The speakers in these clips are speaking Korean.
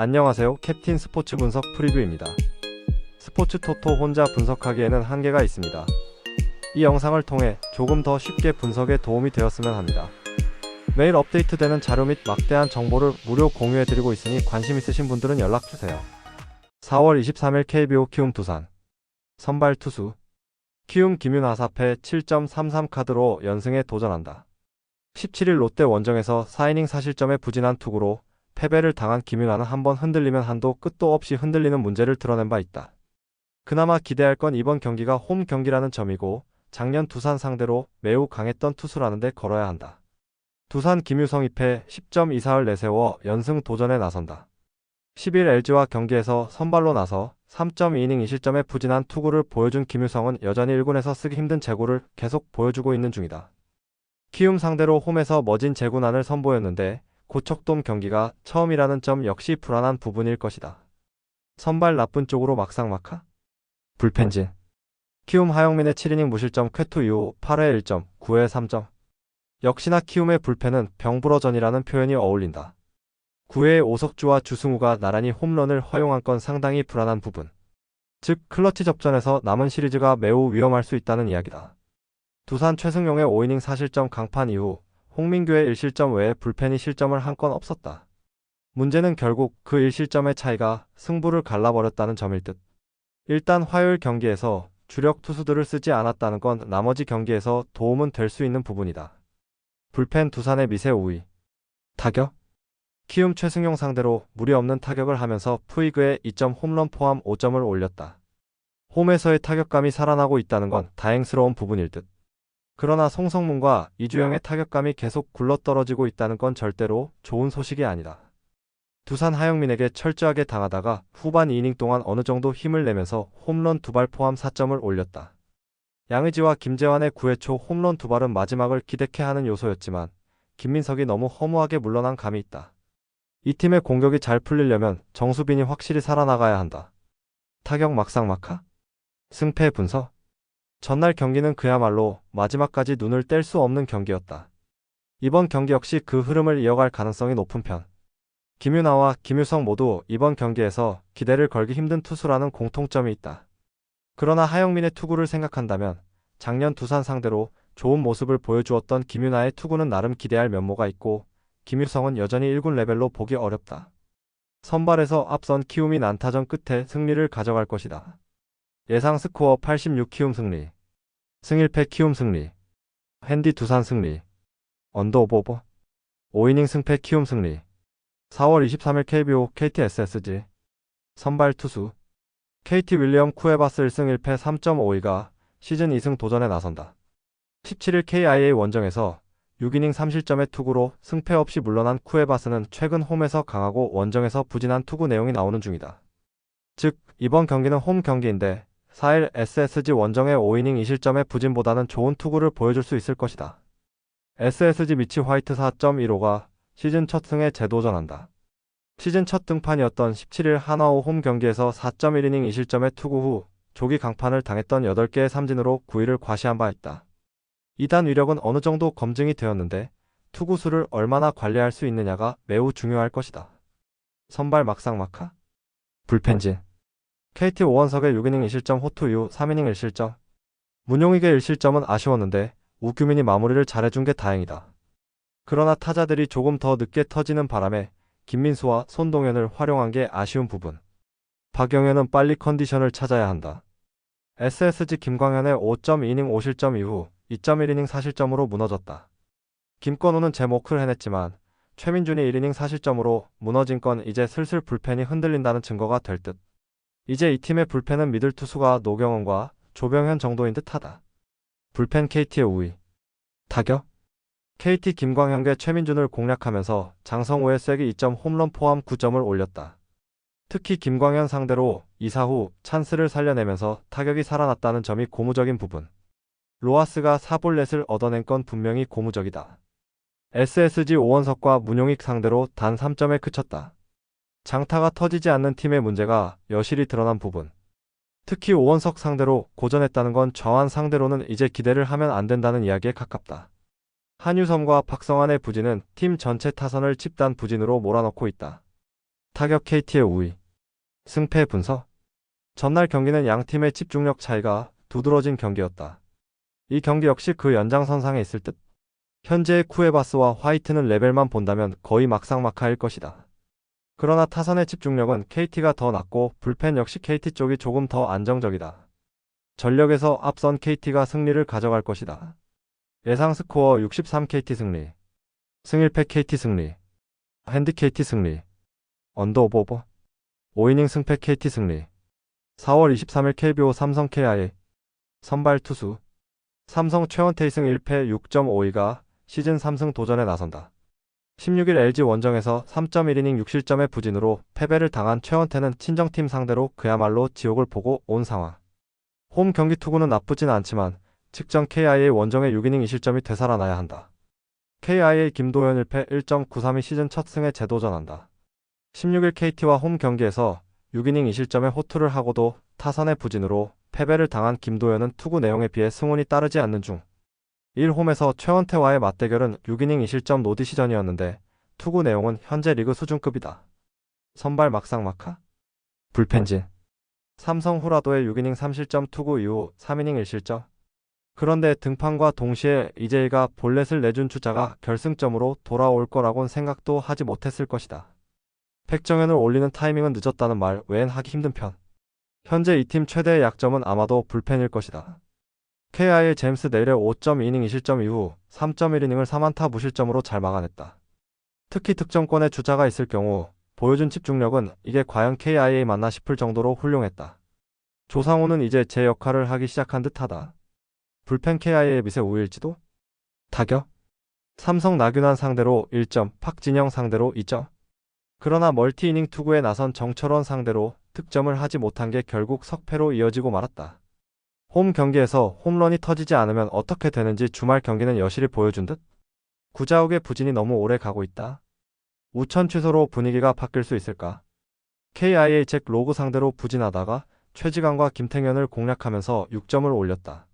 안녕하세요. 캡틴 스포츠 분석 프리뷰입니다. 스포츠 토토 혼자 분석하기에는 한계가 있습니다. 이 영상을 통해 조금 더 쉽게 분석에 도움이 되었으면 합니다. 매일 업데이트되는 자료 및 막대한 정보를 무료 공유해드리고 있으니 관심 있으신 분들은 연락주세요. 4월 23일 KBO 키움 두산 선발 투수 키움 김윤하 4패 7.33 카드로 연승에 도전한다. 17일 롯데 원정에서 4이닝 4실점의 부진한 투구로 패배를 당한 김윤하는 한번 흔들리면 한도 끝도 없이 흔들리는 문제를 드러낸 바 있다. 그나마 기대할 건 이번 경기가 홈 경기라는 점이고 작년 두산 상대로 매우 강했던 투수라는 데 걸어야 한다. 두산 김유성 2패 10.24를 내세워 연승 도전에 나선다. 10일 LG와 경기에서 선발로 나서 3.2이닝 2실점의 부진한 투구를 보여준 김유성은 여전히 1군에서 쓰기 힘든 제구를 계속 보여주고 있는 중이다. 키움 상대로 홈에서 멋진 제구난을 선보였는데 고척돔 경기가 처음이라는 점 역시 불안한 부분일 것이다. 선발 나쁜 쪽으로 막상막하? 불펜진 키움 하영민의 7이닝 무실점 쾌투 이후 8회 1점, 9회 3점. 역시나 키움의 불펜은 병불어전이라는 표현이 어울린다. 9회에 오석주와 주승우가 나란히 홈런을 허용한 건 상당히 불안한 부분. 즉 클러치 접전에서 남은 시리즈가 매우 위험할 수 있다는 이야기다. 두산 최승용의 5이닝 4실점 강판 이후 홍민규의 1실점 외에 불펜이 실점을 한 건 없었다. 문제는 결국 그 1실점의 차이가 승부를 갈라버렸다는 점일 듯. 일단 화요일 경기에서 주력 투수들을 쓰지 않았다는 건 나머지 경기에서 도움은 될 수 있는 부분이다. 불펜 두산의 미세 우위. 타격? 키움 최승용 상대로 무리 없는 타격을 하면서 푸이그의 2점 홈런 포함 5점을 올렸다. 홈에서의 타격감이 살아나고 있다는 건 다행스러운 부분일 듯. 그러나 송성문과 이주영의 타격감이 계속 굴러떨어지고 있다는 건 절대로 좋은 소식이 아니다. 두산 하영민에게 철저하게 당하다가 후반 2이닝 동안 어느 정도 힘을 내면서 홈런 2발 포함 4점을 올렸다. 양의지와 김재환의 9회 초 홈런 2발은 마지막을 기대케 하는 요소였지만 김민석이 너무 허무하게 물러난 감이 있다. 이 팀의 공격이 잘 풀리려면 정수빈이 확실히 살아나가야 한다. 타격 막상막하? 승패 분석? 전날 경기는 그야말로 마지막까지 눈을 뗄 수 없는 경기였다. 이번 경기 역시 그 흐름을 이어갈 가능성이 높은 편. 김윤하와 김유성 모두 이번 경기에서 기대를 걸기 힘든 투수라는 공통점이 있다. 그러나 하영민의 투구를 생각한다면 작년 두산 상대로 좋은 모습을 보여주었던 김윤하의 투구는 나름 기대할 면모가 있고 김유성은 여전히 1군 레벨로 보기 어렵다. 선발에서 앞선 키움이 난타전 끝에 승리를 가져갈 것이다. 예상 스코어 86 키움 승리. 승1패 키움 승리. 핸디 두산 승리. 언더 오버. 5이닝 승패 키움 승리. 4월 23일 KBO KT SSG. 선발 투수. KT 윌리엄 쿠에바스 1승 1패 3.52가 시즌 2승 도전에 나선다. 17일 KIA 원정에서 6이닝 3실점의 투구로 승패 없이 물러난 쿠에바스는 최근 홈에서 강하고 원정에서 부진한 투구 내용이 나오는 중이다. 즉 이번 경기는 홈 경기인데 4일 SSG 원정의 5이닝 2실점의 부진보다는 좋은 투구를 보여줄 수 있을 것이다. SSG 미치 화이트 4.15가 시즌 첫 승에 재도전한다. 시즌 첫 등판이었던 17일 하나오 홈 경기에서 4.1이닝 2실점의 투구 후 조기 강판을 당했던 8개의 삼진으로 9위를 과시한 바 있다. 이단 위력은 어느 정도 검증이 되었는데 투구수를 얼마나 관리할 수 있느냐가 매우 중요할 것이다. 선발 막상막하? 불펜진 KT 오원석의 6이닝 2실점 호투 이후 3이닝 1실점. 문용익의 1실점은 아쉬웠는데 우규민이 마무리를 잘해준 게 다행이다. 그러나 타자들이 조금 더 늦게 터지는 바람에 김민수와 손동현을 활용한 게 아쉬운 부분. 박영현은 빨리 컨디션을 찾아야 한다. SSG 김광현의 5.2이닝 5실점 이후 2.1이닝 4실점으로 무너졌다. 김건우는 제 몫을 해냈지만 최민준이 1이닝 4실점으로 무너진 건 이제 슬슬 불펜이 흔들린다는 증거가 될 듯. 이제 이 팀의 불펜은 미들 투수가 노경원과 조병현 정도인 듯하다. 불펜 KT의 우위. 타격? KT 김광현과 최민준을 공략하면서 장성우의 쐐기 2점 홈런 포함 9점을 올렸다. 특히 김광현 상대로 2사 후 찬스를 살려내면서 타격이 살아났다는 점이 고무적인 부분. 로하스가 4볼넷을 얻어낸 건 분명히 고무적이다. SSG 오원석과 문용익 상대로 단 3점에 그쳤다. 장타가 터지지 않는 팀의 문제가 여실히 드러난 부분. 특히 오원석 상대로 고전했다는 건 저한 상대로는 이제 기대를 하면 안 된다는 이야기에 가깝다. 한유섬과 박성환의 부진은 팀 전체 타선을 집단 부진으로 몰아넣고 있다. 타격 KT의 우위. 승패 분석. 전날 경기는 양 팀의 집중력 차이가 두드러진 경기였다. 이 경기 역시 그 연장선상에 있을 듯. 현재의 쿠에바스와 화이트는 레벨만 본다면 거의 막상막하일 것이다. 그러나 타선의 집중력은 KT가 더 낮고 불펜 역시 KT 쪽이 조금 더 안정적이다. 전력에서 앞선 KT가 승리를 가져갈 것이다. 예상 스코어 63 KT 승리. 승1패 KT 승리. 핸디 KT 승리. 언더 오버. 5이닝 승패 KT 승리. 4월 23일 KBO 삼성 KI. 선발 투수. 삼성 최원태 승 1패 6.52가 시즌 3승 도전에 나선다. 16일 LG 원정에서 3.1이닝 6실점의 부진으로 패배를 당한 최원태는 친정팀 상대로 그야말로 지옥을 보고 온 상황. 홈 경기 투구는 나쁘진 않지만 측정 KIA 원정의 6이닝 2실점이 되살아나야 한다. KIA 김도현 1패 1.93이 시즌 첫 승에 재도전한다. 16일 KT와 홈 경기에서 6이닝 2실점의 호투를 하고도 타선의 부진으로 패배를 당한 김도현은 투구 내용에 비해 승운이 따르지 않는 중 1홈에서 최원태와의 맞대결은 6이닝 2실점 노디시전이었는데 투구 내용은 현재 리그 수준급이다. 선발 막상막하? 불펜진. 삼성 후라도의 6이닝 3실점 투구 이후 3이닝 1실점. 그런데 등판과 동시에 이재희가 볼넷을 내준 주자가 결승점으로 돌아올 거라곤 생각도 하지 못했을 것이다. 백정현을 올리는 타이밍은 늦었다는 말 외엔 하기 힘든 편. 현재 이 팀 최대의 약점은 아마도 불펜일 것이다. KI의 제임스 네일의 5.2이닝 2실점 이후 3.1이닝을 3안타 무실점으로 잘 막아냈다. 특히 득점권에 주자가 있을 경우 보여준 집중력은 이게 과연 KIA 맞나 싶을 정도로 훌륭했다. 조상우는 이제 제 역할을 하기 시작한 듯하다. 불펜 KIA의 미세 우위일지도? 타격? 삼성 나균환 상대로 1점, 박진영 상대로 2점. 그러나 멀티이닝 투구에 나선 정철원 상대로 득점을 하지 못한 게 결국 석패로 이어지고 말았다. 홈 경기에서 홈런이 터지지 않으면 어떻게 되는지 주말 경기는 여실히 보여준 듯? 구자욱의 부진이 너무 오래 가고 있다. 우천 취소로 분위기가 바뀔 수 있을까? KIA 잭 로그 상대로 부진하다가 최지강과 김태현을 공략하면서 6점을 올렸다.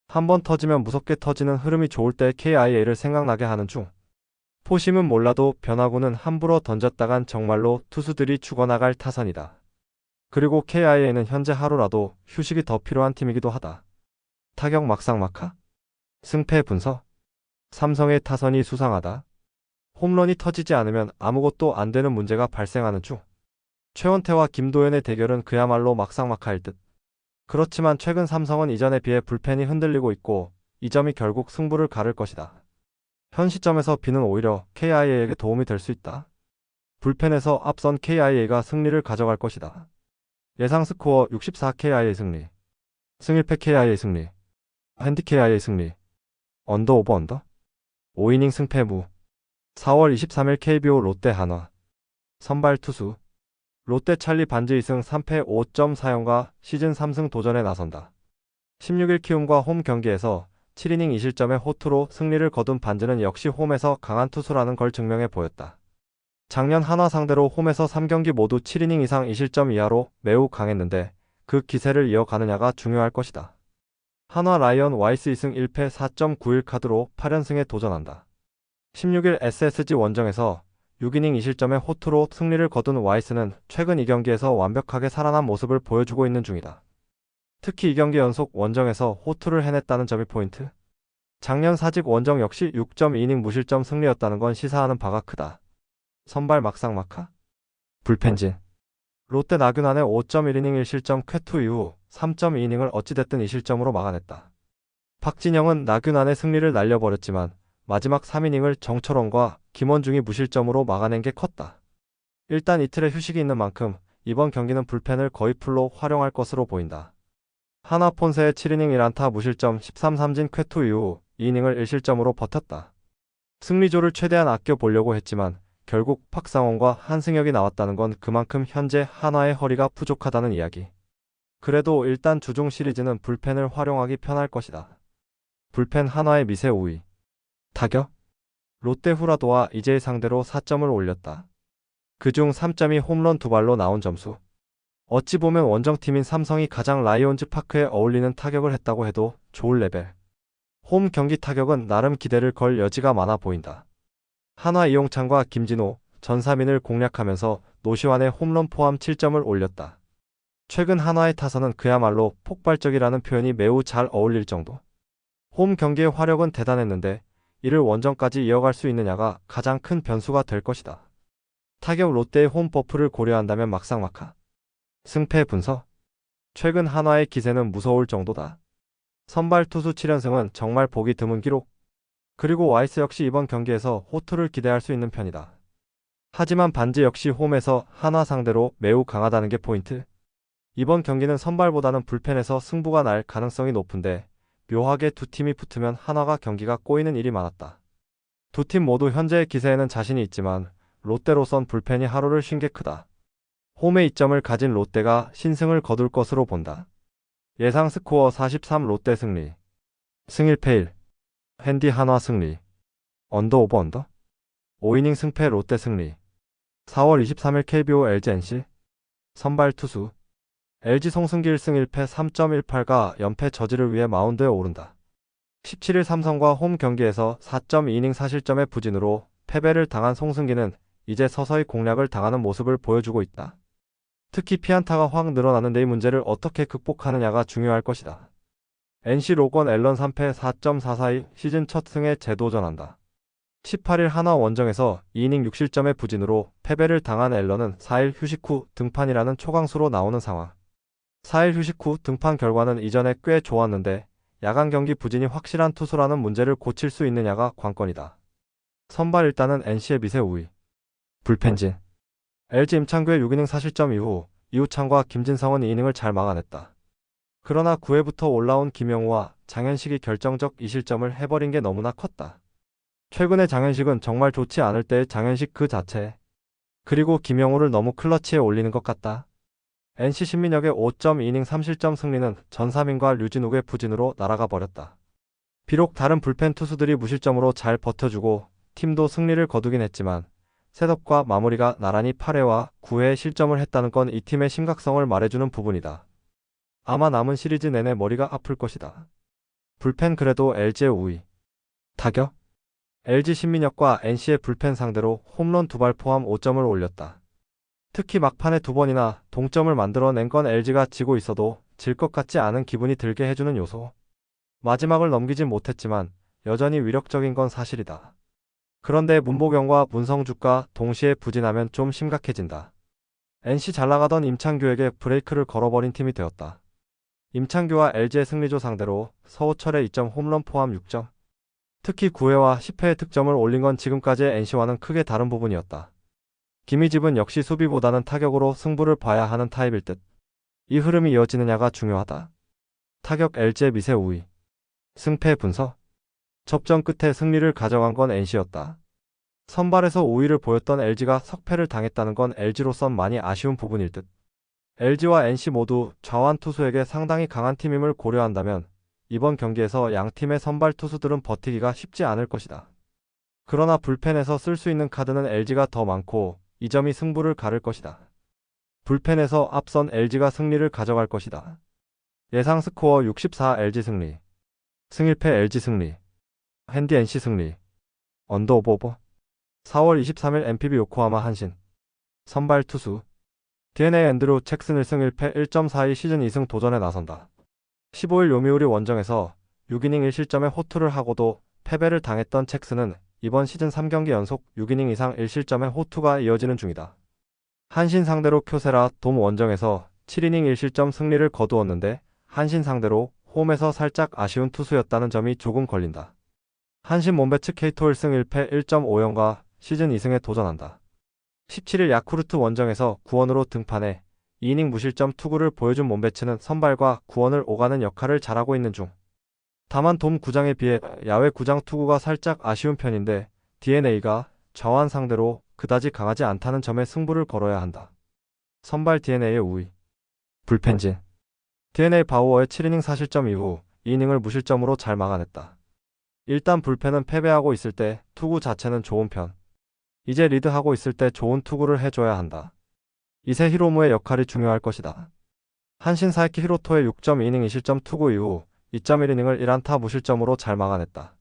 한번 터지면 무섭게 터지는 흐름이 좋을 때 KIA를 생각나게 하는 중. 포심은 몰라도 변화구는 함부로 던졌다간 정말로 투수들이 죽어나갈 타선이다. 그리고 KIA는 현재 하루라도 휴식이 더 필요한 팀이기도 하다. 타격 막상막하? 승패 분석? 삼성의 타선이 수상하다. 홈런이 터지지 않으면 아무것도 안 되는 문제가 발생하는 중. 최원태와 김도현의 대결은 그야말로 막상막하일 듯. 그렇지만 최근 삼성은 이전에 비해 불펜이 흔들리고 있고 이 점이 결국 승부를 가를 것이다. 현 시점에서 비는 오히려 KIA에게 도움이 될 수 있다. 불펜에서 앞선 KIA가 승리를 가져갈 것이다. 예상 스코어 64 KIA 승리. 승1패 KIA 승리. 핸디 KIA 승리. 언더 오버 언더. 5이닝 승패 무. 4월 23일 KBO 롯데 한화. 선발 투수. 롯데 찰리 반지 2승 3패 5.4연과 시즌 3승 도전에 나선다. 16일 키움과 홈 경기에서 7이닝 2실점의 호투로 승리를 거둔 반지는 역시 홈에서 강한 투수라는 걸 증명해 보였다. 작년 한화 상대로 홈에서 3경기 모두 7이닝 이상 2실점 이하로 매우 강했는데 그 기세를 이어가느냐가 중요할 것이다. 한화 라이언 와이스 2승 1패 4.91 카드로 8연승에 도전한다. 16일 SSG 원정에서 6이닝 2실점의 호투로 승리를 거둔 와이스는 최근 2경기에서 완벽하게 살아난 모습을 보여주고 있는 중이다. 특히 2경기 연속 원정에서 호투를 해냈다는 점이 포인트. 작년 사직 원정 역시 6.2이닝 무실점 승리였다는 건 시사하는 바가 크다. 선발 막상막하? 불펜진. 롯데 나균환의 5.1이닝 1실점 쾌투 이후 3.2이닝을 어찌됐든 2실점으로 막아냈다. 박진영은 나균환의 승리를 날려버렸지만 마지막 3이닝을 정철원과 김원중이 무실점으로 막아낸 게 컸다. 일단 이틀의 휴식이 있는 만큼 이번 경기는 불펜을 거의 풀로 활용할 것으로 보인다. 한화 폰세의 7이닝 1안타 무실점 13삼진 쾌투 이후 2이닝을 1실점으로 버텼다. 승리조를 최대한 아껴보려고 했지만 결국 박상원과 한승혁이 나왔다는 건 그만큼 현재 한화의 허리가 부족하다는 이야기. 그래도 일단 주중 시리즈는 불펜을 활용하기 편할 것이다. 불펜 한화의 미세 우위. 타격? 롯데 후라도와 이재희 상대로 4점을 올렸다. 그중 3점이 홈런 2발로 나온 점수. 어찌 보면 원정팀인 삼성이 가장 라이온즈 파크에 어울리는 타격을 했다고 해도 좋을 레벨. 홈 경기 타격은 나름 기대를 걸 여지가 많아 보인다. 한화 이용찬과 김진호, 전삼인을 공략하면서 노시환의 홈런 포함 7점을 올렸다. 최근 한화의 타선은 그야말로 폭발적이라는 표현이 매우 잘 어울릴 정도. 홈 경기의 화력은 대단했는데 이를 원정까지 이어갈 수 있느냐가 가장 큰 변수가 될 것이다. 타격 롯데의 홈 버프를 고려한다면 막상막하. 승패 분석. 최근 한화의 기세는 무서울 정도다. 선발 투수 7연승은 정말 보기 드문 기록. 그리고 와이스 역시 이번 경기에서 호투를 기대할 수 있는 편이다. 하지만 반지 역시 홈에서 한화 상대로 매우 강하다는 게 포인트. 이번 경기는 선발보다는 불펜에서 승부가 날 가능성이 높은데 묘하게 두 팀이 붙으면 한화가 경기가 꼬이는 일이 많았다. 두 팀 모두 현재의 기세에는 자신이 있지만 롯데로선 불펜이 하루를 쉰 게 크다. 홈에 이점을 가진 롯데가 신승을 거둘 것으로 본다. 예상 스코어 43 롯데 승리. 승 1패 1. 핸디 한화 승리. 언더 오버 언더. 5이닝 승패 롯데 승리. 4월 23일 KBO LG NC. 선발 투수. LG 송승길 승 1패 3.18가 연패 저지를 위해 마운드에 오른다. 17일 삼성과 홈 경기에서 4.2이닝 사실점의 부진으로 패배를 당한 송승기는 이제 서서히 공략을 당하는 모습을 보여주고 있다. 특히 피안타가 확 늘어나는 데 이 문제를 어떻게 극복하느냐가 중요할 것이다. NC 로건 앨런 3패 4.442 시즌 첫 승에 재도전한다. 18일 한화 원정에서 2이닝 6실점의 부진으로 패배를 당한 앨런은 4일 휴식 후 등판이라는 초강수로 나오는 상황. 4일 휴식 후 등판 결과는 이전에 꽤 좋았는데 야간 경기 부진이 확실한 투수라는 문제를 고칠 수 있느냐가 관건이다. 선발 일단은 NC의 미세 우위. 불펜진. LG 임창규의 6이닝 사실점 이후 이우찬과 김진성은 2이닝을 잘 막아냈다. 그러나 9회부터 올라온 김영우와 장현식이 결정적 2실점을 해버린 게 너무나 컸다. 최근에 장현식은 정말 좋지 않을 때의 장현식 그 자체. 그리고 김영우를 너무 클러치에 올리는 것 같다. NC 신민혁의 5.2이닝 3실점 승리는 전삼인과 류진욱의 부진으로 날아가 버렸다. 비록 다른 불펜 투수들이 무실점으로 잘 버텨주고 팀도 승리를 거두긴 했지만 셋업과 마무리가 나란히 8회와 9회에 실점을 했다는 건 이 팀의 심각성을 말해주는 부분이다. 아마 남은 시리즈 내내 머리가 아플 것이다. 불펜 그래도 LG의 우위. 타격. LG 신민혁과 NC의 불펜 상대로 홈런 2발 포함 5점을 올렸다. 특히 막판에 2번이나 동점을 만들어낸 건 LG가 지고 있어도 질 것 같지 않은 기분이 들게 해주는 요소. 마지막을 넘기진 못했지만 여전히 위력적인 건 사실이다. 그런데 문보경과 문성주가 동시에 부진하면 좀 심각해진다. NC 잘 나가던 임창규에게 브레이크를 걸어버린 팀이 되었다. 임창규와 LG의 승리조 상대로 서호철의 2점 홈런 포함 6점. 특히 9회와 10회에 득점을 올린 건 지금까지의 NC와는 크게 다른 부분이었다. 김희집은 역시 수비보다는 타격으로 승부를 봐야 하는 타입일 듯. 이 흐름이 이어지느냐가 중요하다. 타격 LG의 미세 우위. 승패 분석. 접전 끝에 승리를 가져간 건 NC였다. 선발에서 우위를 보였던 LG가 석패를 당했다는 건 LG로선 많이 아쉬운 부분일 듯. LG와 NC 모두 좌완 투수에게 상당히 강한 팀임을 고려한다면 이번 경기에서 양 팀의 선발 투수들은 버티기가 쉽지 않을 것이다. 그러나 불펜에서 쓸 수 있는 카드는 LG가 더 많고 이 점이 승부를 가를 것이다. 불펜에서 앞선 LG가 승리를 가져갈 것이다. 예상 스코어 64 LG 승리. 승 1패 LG 승리. 핸디 NC 승리. 언더 오버. 4월 23일 NPB 요코하마 한신. 선발 투수. DNA 앤드루 잭슨 1승 1패 1.42 시즌 2승 도전에 나선다. 15일 요미우리 원정에서 6이닝 1실점의 호투를 하고도 패배를 당했던 잭슨은 이번 시즌 3경기 연속 6이닝 이상 1실점의 호투가 이어지는 중이다. 한신 상대로 쿄세라 돔 원정에서 7이닝 1실점 승리를 거두었는데 한신 상대로 홈에서 살짝 아쉬운 투수였다는 점이 조금 걸린다. 한신 몸배츠 케이토 1승 1패 1.50과 시즌 2승에 도전한다. 17일 야쿠르트 원정에서 구원으로 등판해 2이닝 무실점 투구를 보여준 몸배츠는 선발과 구원을 오가는 역할을 잘하고 있는 중. 다만 돔 구장에 비해 야외 구장 투구가 살짝 아쉬운 편인데 DNA가 좌완 상대로 그다지 강하지 않다는 점에 승부를 걸어야 한다. 선발 DNA의 우위. 불펜진. DNA 바우어의 7이닝 사실점 이후 2이닝을 무실점으로 잘 막아냈다. 일단 불펜은 패배하고 있을 때 투구 자체는 좋은 편. 이제 리드하고 있을 때 좋은 투구를 해줘야 한다. 이세 히로무의 역할이 중요할 것이다. 한신 사이키 히로토의 6.2이닝 2실점 투구 이후 2.1이닝을 1안타 무실점으로 잘 막아냈다.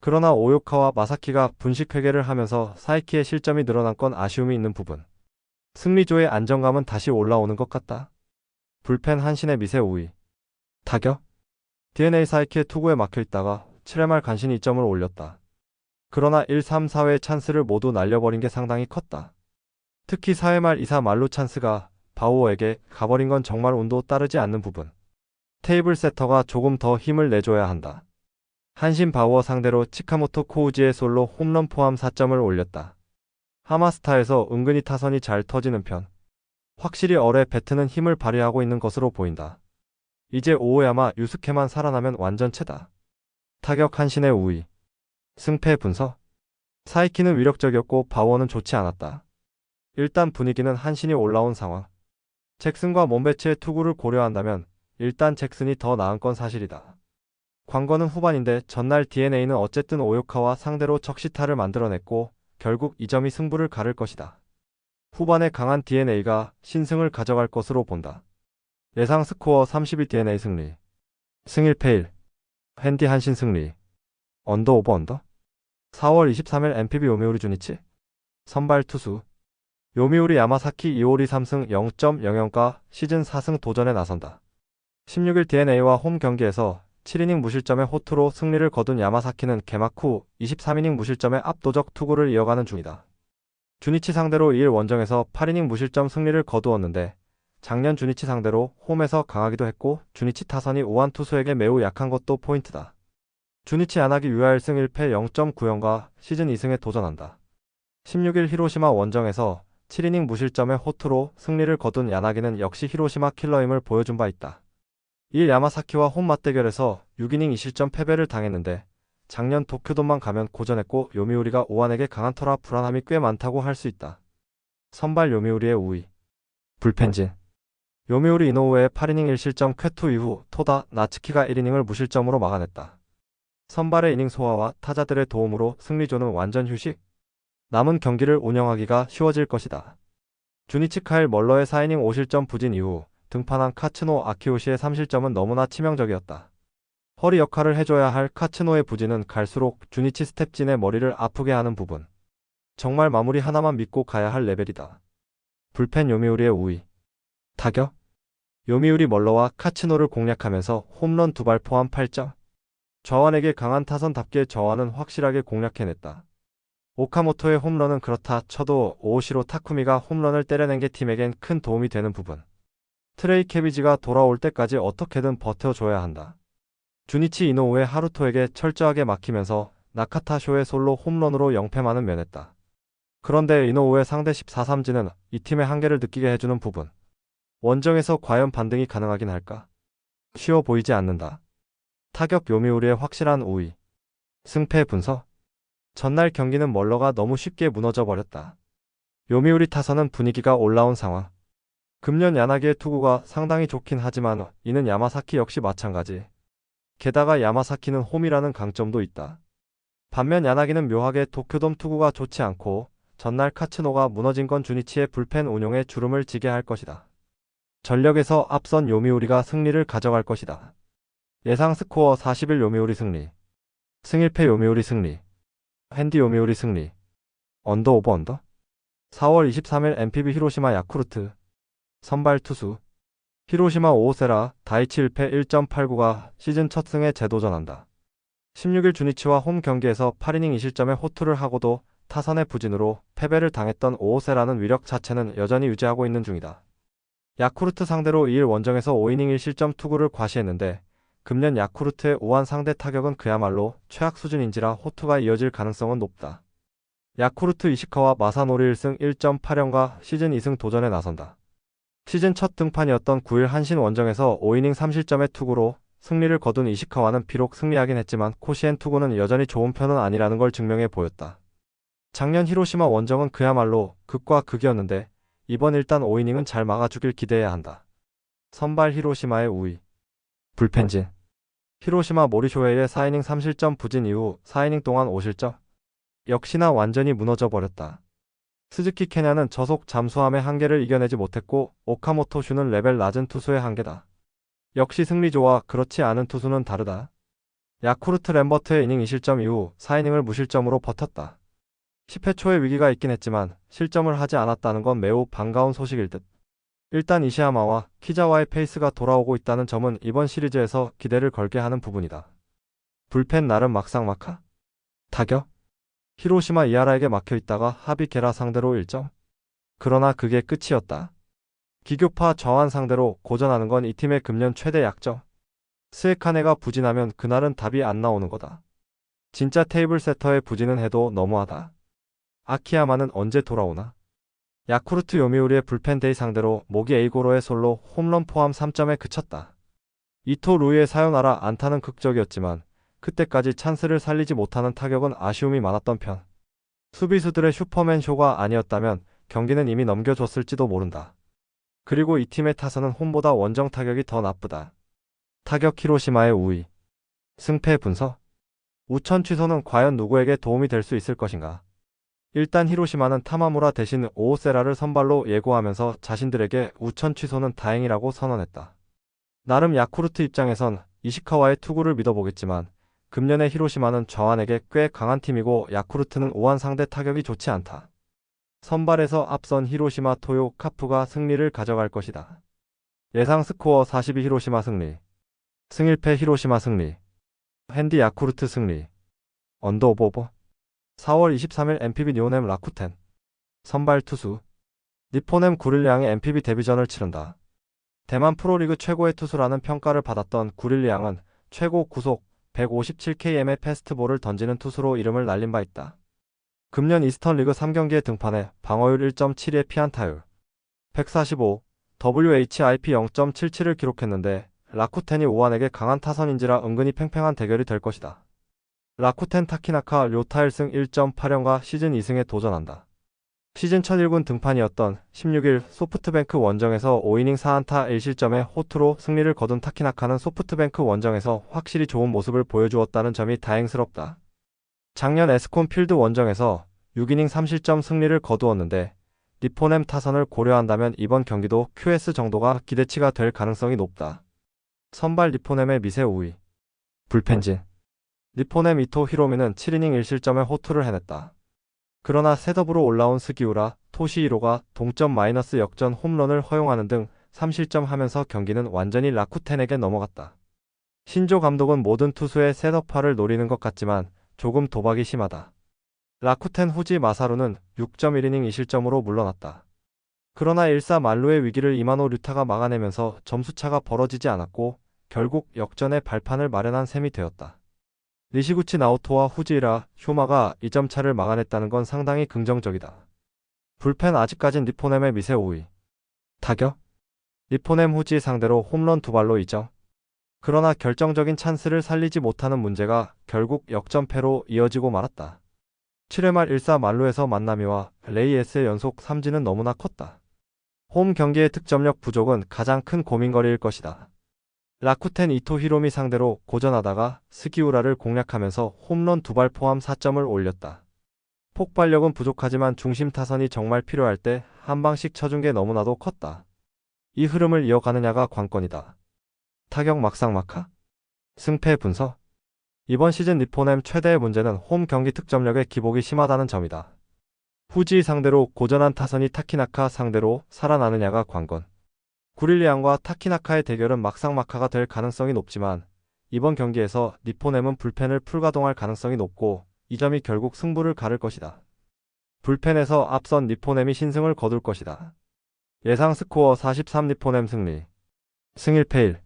그러나 오요카와 마사키가 분식 회계를 하면서 사이키의 실점이 늘어난 건 아쉬움이 있는 부분. 승리조의 안정감은 다시 올라오는 것 같다. 불펜 한신의 미세 우위. 타격. DNA 사이키의 투구에 막혀있다가 7회 말 간신히 2점을 올렸다. 그러나 1, 3, 4회의 찬스를 모두 날려버린 게 상당히 컸다. 특히 4회 말 2사 말루 찬스가 바우어에게 가버린 건 정말 운도 따르지 않는 부분. 테이블 세터가 조금 더 힘을 내줘야 한다. 한신 바우어 상대로 치카모토 코우지의 솔로 홈런 포함 4점을 올렸다. 하마스타에서 은근히 타선이 잘 터지는 편. 확실히 얼에 배트는 힘을 발휘하고 있는 것으로 보인다. 이제 오오야마 유스케만 살아나면 완전체다. 타격 한신의 우위. 승패 분석. 사이키는 위력적이었고 바우어는 좋지 않았다. 일단 분위기는 한신이 올라온 상황. 잭슨과 몸배치의 투구를 고려한다면 일단 잭슨이 더 나은 건 사실이다. 관건은 후반인데 전날 DNA는 어쨌든 오요카와 상대로 적시타를 만들어냈고 결국 이 점이 승부를 가를 것이다. 후반에 강한 DNA가 신승을 가져갈 것으로 본다. 예상 스코어 32 DNA 승리. 승 1패 1. 핸디 한신 승리. 언더 오버 언더. 4월 23일 NPB 요미우리 주니치. 선발 투수. 요미우리 야마사키 2홀 3승 0.00가 시즌 4승 도전에 나선다. 16일 DNA와 홈 경기에서 7이닝 무실점의 호투로 승리를 거둔 야마사키는 개막 후 23이닝 무실점의 압도적 투구를 이어가는 중이다. 주니치 상대로 2일 원정에서 8이닝 무실점 승리를 거두었는데 작년 주니치 상대로 홈에서 강하기도 했고 주니치 타선이 우한 투수에게 매우 약한 것도 포인트다. 주니치 야나기 유아 1승 1패 0.90가 시즌 2승에 도전한다. 16일 히로시마 원정에서 7이닝 무실점의 호투로 승리를 거둔 야나기는 역시 히로시마 킬러임을 보여준 바 있다. 2일 야마사키와 홈 맞대결에서 6이닝 2실점 패배를 당했는데 작년 도쿄돔만 가면 고전했고 요미우리가 오한에게 강한 터라 불안함이 꽤 많다고 할 수 있다. 선발 요미우리의 우위. 불펜진. 요미우리 이노우의 8이닝 1실점 쾌투 이후 토다 나츠키가 1이닝을 무실점으로 막아냈다. 선발의 이닝 소화와 타자들의 도움으로 승리조는 완전 휴식. 남은 경기를 운영하기가 쉬워질 것이다. 주니치 카일 멀러의 4이닝 5실점 부진 이후 등판한 카츠노 아키오시의 3실점은 너무나 치명적이었다. 허리 역할을 해줘야 할 카츠노의 부진은 갈수록 주니치 스텝진의 머리를 아프게 하는 부분. 정말 마무리 하나만 믿고 가야 할 레벨이다. 불펜 요미우리의 우위. 타격. 요미우리 멀러와 카츠노를 공략하면서 홈런 2발 포함 8점. 저완에게 강한 타선답게 저완은 확실하게 공략해냈다. 오카모토의 홈런은 그렇다 쳐도 오오시로 타쿠미가 홈런을 때려낸 게 팀에겐 큰 도움이 되는 부분. 트레이 캐비지가 돌아올 때까지 어떻게든 버텨줘야 한다. 주니치 이노우의 하루토에게 철저하게 막히면서 나카타쇼의 솔로 홈런으로 영패만은 면했다. 그런데 이노우의 상대 14삼진은 이 팀의 한계를 느끼게 해주는 부분. 원정에서 과연 반등이 가능하긴 할까? 쉬워 보이지 않는다. 타격 요미우리의 확실한 우위. 승패 분석. 전날 경기는 멀러가 너무 쉽게 무너져 버렸다. 요미우리 타선은 분위기가 올라온 상황. 금년 야나기의 투구가 상당히 좋긴 하지만 이는 야마사키 역시 마찬가지. 게다가 야마사키는 홈이라는 강점도 있다. 반면 야나기는 묘하게 도쿄돔 투구가 좋지 않고 전날 카츠노가 무너진 건 주니치의 불펜 운용에 주름을 지게 할 것이다. 전력에서 앞선 요미우리가 승리를 가져갈 것이다. 예상 스코어 41 요미우리 승리. 승 1패 요미우리 승리. 핸디 요미우리 승리. 언더 오버 언더. 4월 23일 NPB 히로시마 야쿠르트. 선발 투수. 히로시마 오오세라 다이치 1패 1.89가 시즌 첫 승에 재도전한다. 16일 주니치와 홈 경기에서 8이닝 2실점의 호투를 하고도 타선의 부진으로 패배를 당했던 오오세라는 위력 자체는 여전히 유지하고 있는 중이다. 야쿠르트 상대로 2일 원정에서 5이닝 1실점 투구를 과시했는데 금년 야쿠르트의 우한 상대 타격은 그야말로 최악 수준인지라 호투가 이어질 가능성은 높다. 야쿠르트 이시카와 마사노리 1승 1.8형과 시즌 2승 도전에 나선다. 시즌 첫 등판이었던 9일 한신 원정에서 5이닝 3실점의 투구로 승리를 거둔 이시카와는 비록 승리하긴 했지만 코시엔 투구는 여전히 좋은 편은 아니라는 걸 증명해 보였다. 작년 히로시마 원정은 그야말로 극과 극이었는데 이번 일단 5이닝은 잘 막아주길 기대해야 한다. 선발 히로시마의 우위. 불펜진. 히로시마 모리쇼헤이의 4이닝 3실점 부진 이후 4이닝 동안 5실점. 역시나 완전히 무너져 버렸다. 스즈키 케냐는 저속 잠수함의 한계를 이겨내지 못했고 오카모토 슈는 레벨 낮은 투수의 한계다. 역시 승리조와 그렇지 않은 투수는 다르다. 야쿠르트 램버트의 이닝 2실점 이후 4이닝을 무실점으로 버텼다. 10회 초에 위기가 있긴 했지만 실점을 하지 않았다는 건 매우 반가운 소식일 듯. 일단 이시야마와 키자와의 페이스가 돌아오고 있다는 점은 이번 시리즈에서 기대를 걸게 하는 부분이다. 불펜 나름 막상막하? 타격? 히로시마 이하라에게 막혀있다가 하비케라 상대로 1점? 그러나 그게 끝이었다. 기교파 저한 상대로 고전하는 건 이 팀의 금년 최대 약점. 스에카네가 부진하면 그날은 답이 안 나오는 거다. 진짜 테이블 세터의 부진은 해도 너무하다. 아키야마는 언제 돌아오나? 야쿠르트 요미우리의 불펜데이 상대로 모기 에이고로의 솔로 홈런 포함 3점에 그쳤다. 이토 루이의 사요나라 안타는 극적이었지만 그때까지 찬스를 살리지 못하는 타격은 아쉬움이 많았던 편. 수비수들의 슈퍼맨 쇼가 아니었다면 경기는 이미 넘겨줬을지도 모른다. 그리고 이 팀의 타선은 홈보다 원정 타격이 더 나쁘다. 타격 히로시마의 우위. 승패 분석. 우천 취소는 과연 누구에게 도움이 될 수 있을 것인가? 일단 히로시마는 타마무라 대신 오오세라를 선발로 예고하면서 자신들에게 우천 취소는 다행이라고 선언했다. 나름 야쿠르트 입장에선 이시카와의 투구를 믿어보겠지만 금년의 히로시마는 저한에게 꽤 강한 팀이고 야쿠르트는 오한 상대 타격이 좋지 않다. 선발에서 앞선 히로시마 토요 카프가 승리를 가져갈 것이다. 예상 스코어 42 히로시마 승리. 승1패 히로시마 승리. 핸디 야쿠르트 승리. 언더 오버. 4월 23일 NPB 니오넴 라쿠텐. 선발 투수. 니포넴 구릴리앙의 NPB 데뷔전을 치른다. 대만 프로리그 최고의 투수라는 평가를 받았던 구릴리앙은 최고 구속 157km의 패스트볼을 던지는 투수로 이름을 날린 바 있다. 금년 이스턴 리그 3경기에 등판해 방어율 1.72의 피안타율 145, WHIP 0.77을 기록했는데 라쿠텐이 오한에게 강한 타선인지라 은근히 팽팽한 대결이 될 것이다. 라쿠텐 타키나카 료타 1승 1.8연과 시즌 2승에 도전한다. 시즌 첫 1군 등판이었던 16일 소프트뱅크 원정에서 5이닝 4안타 1실점의 호투로 승리를 거둔 타키나카는 소프트뱅크 원정에서 확실히 좋은 모습을 보여주었다는 점이 다행스럽다. 작년 에스콘 필드 원정에서 6이닝 3실점 승리를 거두었는데 니포넴 타선을 고려한다면 이번 경기도 QS 정도가 기대치가 될 가능성이 높다. 선발 니포넴의 미세 우위. 불펜진. 니포넴 이토 히로미는 7이닝 1실점의 호투를 해냈다. 그러나 셋업으로 올라온 스기우라, 토시히로가 동점 마이너스 역전 홈런을 허용하는 등 3실점 하면서 경기는 완전히 라쿠텐에게 넘어갔다. 신조 감독은 모든 투수의 셋업화를 노리는 것 같지만 조금 도박이 심하다. 라쿠텐 후지 마사루는 6.1이닝 2실점으로 물러났다. 그러나 1사 만루의 위기를 이마노 류타가 막아내면서 점수차가 벌어지지 않았고 결국 역전의 발판을 마련한 셈이 되었다. 니시구치 나오토와 후지이라, 휴마가 2점 차를 막아냈다는 건 상당히 긍정적이다. 불펜 아직까진 니포넴의 미세 우위. 타격? 니포넴 후지 상대로 홈런 2발로 2점. 그러나 결정적인 찬스를 살리지 못하는 문제가 결국 역전패로 이어지고 말았다. 7회 말 1사 만루에서 만나미와 레이에스의 연속 3진은 너무나 컸다. 홈 경기의 득점력 부족은 가장 큰 고민거리일 것이다. 라쿠텐 이토 히로미 상대로 고전하다가 스기우라를 공략하면서 홈런 2발 포함 4점을 올렸다. 폭발력은 부족하지만 중심 타선이 정말 필요할 때 한 방씩 쳐준 게 너무나도 컸다. 이 흐름을 이어가느냐가 관건이다. 타격 막상막하? 승패 분석? 이번 시즌 니포넴 최대의 문제는 홈 경기 득점력의 기복이 심하다는 점이다. 후지 상대로 고전한 타선이 타키나카 상대로 살아나느냐가 관건. 구릴리앙과 타키나카의 대결은 막상막하가 될 가능성이 높지만 이번 경기에서 니포넴은 불펜을 풀가동할 가능성이 높고 이 점이 결국 승부를 가를 것이다. 불펜에서 앞선 니포넴이 신승을 거둘 것이다. 예상 스코어 43 니포넴 승리. 승1패 1.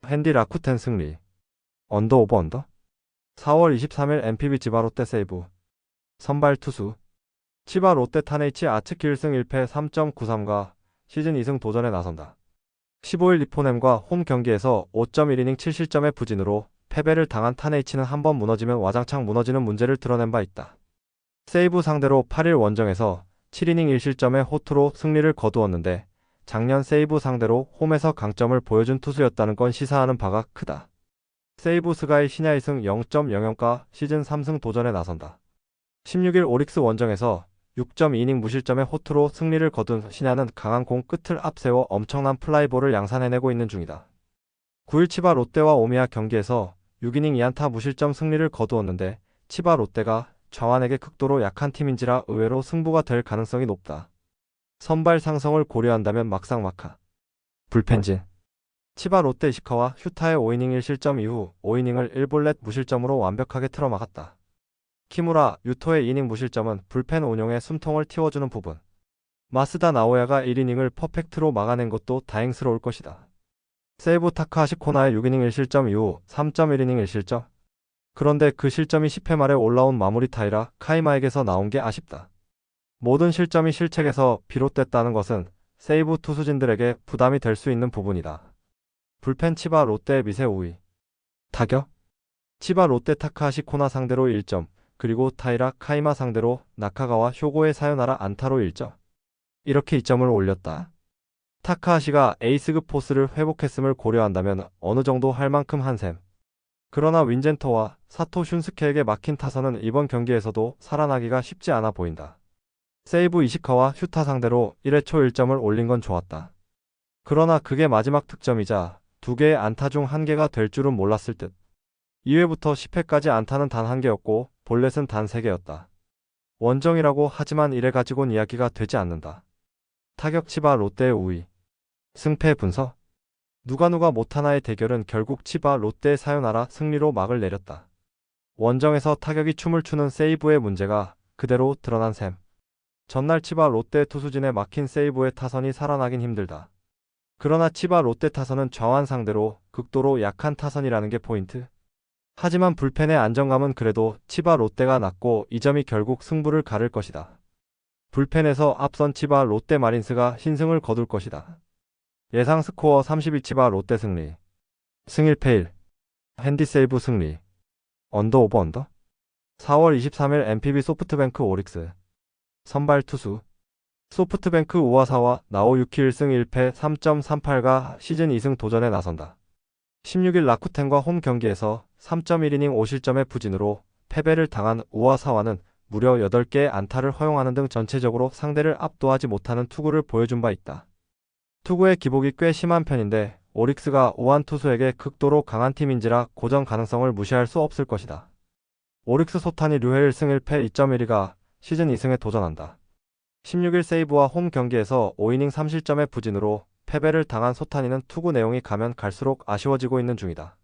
핸디 라쿠텐 승리. 언더 오버 언더? 4월 23일 NPB 지바 롯데 세이브. 선발 투수. 치바 롯데 타네이치 아츠키 1승 1패 3.93과 시즌 2승 도전에 나선다. 15일 니포넴과 홈 경기에서 5.1이닝 7실점의 부진으로 패배를 당한 타네이치는 한번 무너지면 와장창 무너지는 문제를 드러낸 바 있다. 세이브 상대로 8일 원정에서 7이닝 1실점의 호투로 승리를 거두었는데 작년 세이브 상대로 홈에서 강점을 보여준 투수였다는 건 시사하는 바가 크다. 세이브 스가의 신야 2승 0.00과 시즌 3승 도전에 나선다. 16일 오릭스 원정에서 6.2이닝 무실점의 호투로 승리를 거둔 신야는 강한 공 끝을 앞세워 엄청난 플라이볼을 양산해내고 있는 중이다. 9일 치바 롯데와 오미야 경기에서 6이닝 2안타 무실점 승리를 거두었는데 치바 롯데가 좌완에게 극도로 약한 팀인지라 의외로 승부가 될 가능성이 높다. 선발 상성을 고려한다면 막상막하. 불펜진. 치바 롯데 이시카와 휴타의 5이닝 1실점 이후 5이닝을 1볼넷 무실점으로 완벽하게 틀어막았다. 키무라, 유토의 이닝 무실점은 불펜 운용에 숨통을 틔워주는 부분. 마스다 나오야가 1이닝을 퍼펙트로 막아낸 것도 다행스러울 것이다. 세이부 타카하시 코나의 6이닝 1실점 이후 3.1이닝 1실점. 그런데 그 실점이 10회 말에 올라온 마무리 타이라 카이마에게서 나온 게 아쉽다. 모든 실점이 실책에서 비롯됐다는 것은 세이브 투수진들에게 부담이 될 수 있는 부분이다. 불펜 치바 롯데의 미세 우위. 타격. 치바 롯데 타카하시 코나 상대로 1점, 그리고 타이라 카이마 상대로 나카가와 효고의 사요나라 안타로 1점. 이렇게 2점을 올렸다. 타카하시가 에이스급 포스를 회복했음을 고려한다면 어느 정도 할 만큼 한 셈. 그러나 윈젠터와 사토 슌스케에게 막힌 타선은 이번 경기에서도 살아나기가 쉽지 않아 보인다. 세이브 이시카와 휴타 상대로 1회 초 1점을 올린 건 좋았다. 그러나 그게 마지막 득점이자 두 개의 안타 중 한 개가 될 줄은 몰랐을 듯. 2회부터 10회까지 안타는 단 한 개였고 볼넷은 단 3개였다. 원정이라고 하지만 이래 가지곤 이야기가 되지 않는다. 타격 치바 롯데의 우위. 승패 분석. 누가 못하나의 대결은 결국 치바 롯데의 사요나라 승리로 막을 내렸다. 원정에서 타격이 춤을 추는 세이브의 문제가 그대로 드러난 셈. 전날 치바 롯데 투수진에 막힌 세이브의 타선이 살아나긴 힘들다. 그러나 치바 롯데 타선은 좌완 상대로 극도로 약한 타선이라는 게 포인트. 하지만 불펜의 안정감은 그래도 치바 롯데가 낮고 이 점이 결국 승부를 가를 것이다. 불펜에서 앞선 치바 롯데 마린스가 신승을 거둘 것이다. 예상 스코어 32 치바 롯데 승리. 승 1패 1. 핸디 세이브 승리. 언더 오버 언더. 4월 23일 NPB 소프트뱅크 오릭스. 선발 투수. 소프트뱅크 우와사와 나오 유키 1승 1패 3.38가 시즌 2승 도전에 나선다. 16일 라쿠텐과 홈 경기에서 3.1이닝 5실점의 부진으로 패배를 당한 우와사와는 무려 8개의 안타를 허용하는 등 전체적으로 상대를 압도하지 못하는 투구를 보여준 바 있다. 투구의 기복이 꽤 심한 편인데 오릭스가 우한 투수에게 극도로 강한 팀인지라 고전 가능성을 무시할 수 없을 것이다. 오릭스 소탄이 류해 1승 1패 2.12가 시즌 2승에 도전한다. 16일 세이브와 홈 경기에서 5이닝 3실점의 부진으로 패배를 당한 소탄이는 투구 내용이 가면 갈수록 아쉬워지고 있는 중이다.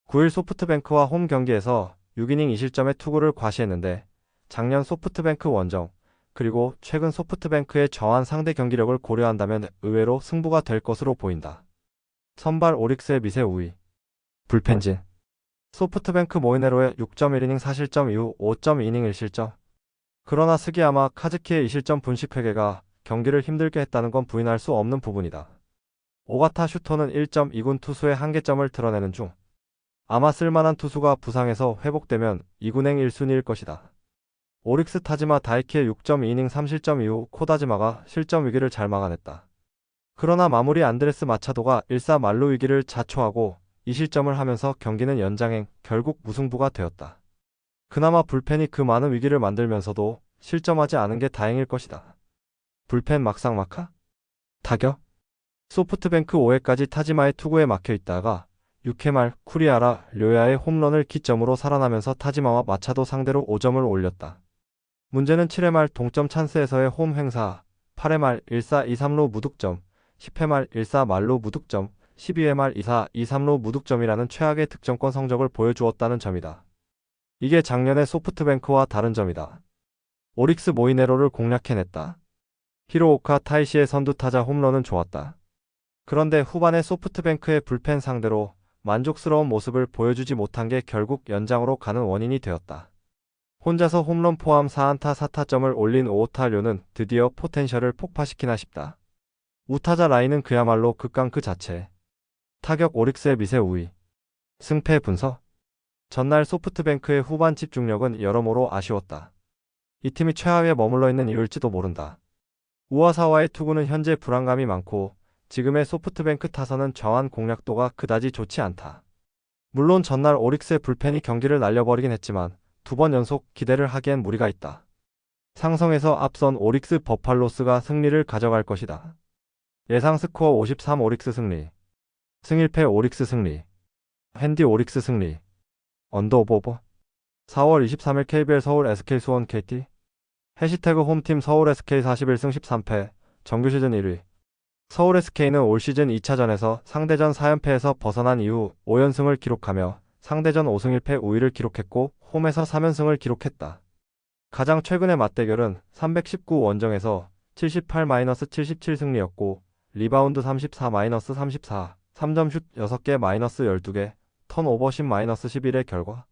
9일 소프트뱅크와 홈 경기에서 6이닝 2실점의 투구를 과시했는데 작년 소프트뱅크 원정, 그리고 최근 소프트뱅크의 저한 상대 경기력을 고려한다면 의외로 승부가 될 것으로 보인다. 선발 오릭스의 미세 우위. 불펜진. 소프트뱅크 모이네로의 6.1이닝 4실점 이후 5.2이닝 1실점. 그러나 스기야마 카즈키의 2실점 분식 회계가 경기를 힘들게 했다는 건 부인할 수 없는 부분이다. 오가타 슈토는 1.2군 투수의 한계점을 드러내는 중. 아마 쓸만한 투수가 부상해서 회복되면 2군행 1순위일 것이다. 오릭스 타지마 다이키의 6.2이닝 3실점 이후 코다지마가 실점 위기를 잘 막아냈다. 그러나 마무리 안드레스 마차도가 1사 만루 위기를 자초하고 2실점을 하면서 경기는 연장행, 결국 무승부가 되었다. 그나마 불펜이 그 많은 위기를 만들면서도 실점하지 않은 게 다행일 것이다. 불펜 막상막하? 타격? 소프트뱅크 5회까지 타지마의 투구에 막혀 있다가 6회 말 쿠리아라 료야의 홈런을 기점으로 살아나면서 타지마와 마차도 상대로 5점을 올렸다. 문제는 7회 말 동점 찬스에서의 홈 횡사, 8회 말 1사 2-3루 무득점, 10회 말 1사 말루 무득점, 12회 말 2사 2-3루 무득점이라는 최악의 득점권 성적을 보여주었다는 점이다. 이게 작년의 소프트뱅크와 다른 점이다. 오릭스 모이네로를 공략해냈다. 히로오카 타이시의 선두타자 홈런은 좋았다. 그런데 후반에 소프트뱅크의 불펜 상대로 만족스러운 모습을 보여주지 못한 게 결국 연장으로 가는 원인이 되었다. 혼자서 홈런 포함 4안타 4타점을 올린 오타료는 드디어 포텐셜을 폭파시키나 싶다. 우타자 라인은 그야말로 극강 그 자체. 타격 오릭스의 미세 우위. 승패 분석. 전날 소프트뱅크의 후반 집중력은 여러모로 아쉬웠다. 이 팀이 최하위에 머물러 있는 이유일지도 모른다. 우와사와의 투구는 현재 불안감이 많고 지금의 소프트뱅크 타선은 좌완 공략도가 그다지 좋지 않다. 물론 전날 오릭스의 불펜이 경기를 날려버리긴 했지만 2번 연속 기대를 하기엔 무리가 있다. 상성에서 앞선 오릭스 버팔로스가 승리를 가져갈 것이다. 예상 스코어 53 오릭스 승리. 승 1패 오릭스 승리. 핸디 오릭스 승리. 언더오버 4월 23일 KBL 서울 SK 수원 KT 해시태그 홈팀 서울 SK 41승 13패 정규 시즌 1위 서울 SK는 올 시즌 2차전에서 상대전 4연패에서 벗어난 이후 5연승을 기록하며 상대전 5승 1패 우위를 기록했고 홈에서 3연승을 기록했다. 가장 최근의 맞대결은 319 원정에서 78-77 승리였고 리바운드 34-34, 3점 슛 6개 -12개, 턴오버 10-11의 결과.